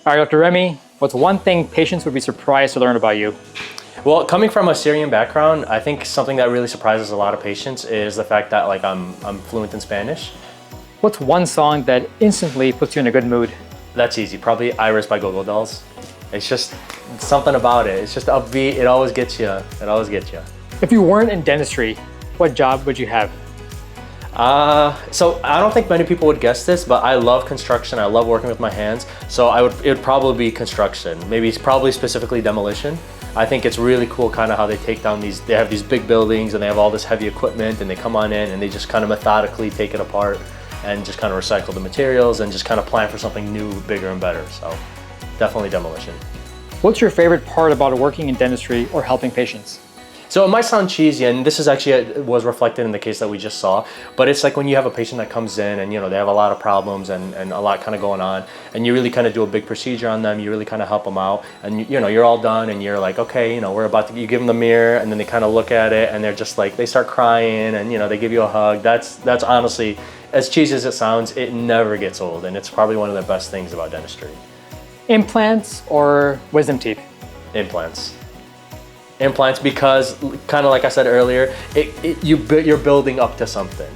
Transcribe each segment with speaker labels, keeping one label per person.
Speaker 1: All right, Dr. Remy, what's one thing patients would be surprised to learn about you?
Speaker 2: Well, coming from a Syrian background, I think something that really surprises a lot of patients is the fact that I'm fluent in Spanish.
Speaker 1: What's one song that instantly puts you in a good mood?
Speaker 2: That's easy. Probably Iris by Go-Go Dolls. It's just something about it. It's just upbeat. It always gets you. It always gets you.
Speaker 1: If you weren't in dentistry, what job would you have?
Speaker 2: So I don't think many people would guess this, but I love construction. I love working with my hands. So it would probably be construction. Maybe it's probably specifically demolition. I think it's really cool kind of how they take down they have these big buildings and they have all this heavy equipment and they come on in and they just kind of methodically take it apart and just kind of recycle the materials and just kind of plan for something new, bigger and better. So definitely demolition.
Speaker 1: What's your favorite part about working in dentistry or helping patients?
Speaker 2: So it might sound cheesy, and this is actually was reflected in the case that we just saw, but it's like when you have a patient that comes in and they have a lot of problems and a lot kind of going on, and you really kind of do a big procedure on them, you really kind of help them out, and you're all done and you're like, okay, we're about to, you give them the mirror and then they kind of look at it and they're just like, they start crying and they give you a hug. That's honestly, as cheesy as it sounds, it never gets old, and it's probably one of the best things about dentistry.
Speaker 1: Implants or wisdom teeth?
Speaker 2: Implants. Implants, because kind of like I said earlier, you're building up to something,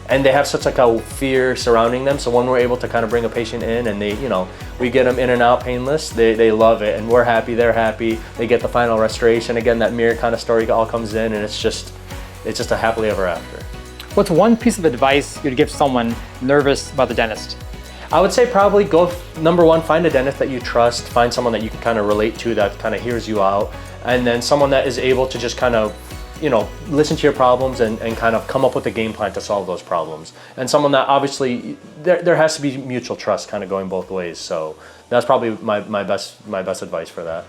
Speaker 2: and they have such like a fear surrounding them. So when we're able to kind of bring a patient in and we get them in and out painless, they love it, and we're happy, they're happy. They get the final restoration. Again, that mirror kind of story all comes in, and it's just a happily ever after.
Speaker 1: What's one piece of advice you'd give someone nervous about the dentist?
Speaker 2: I would say probably go, number one, find a dentist that you trust, find someone that you can kind of relate to, that kind of hears you out, and then someone that is able to just kind of, listen to your problems and kind of come up with a game plan to solve those problems. And someone that obviously, there has to be mutual trust kind of going both ways. So that's probably my best advice for that.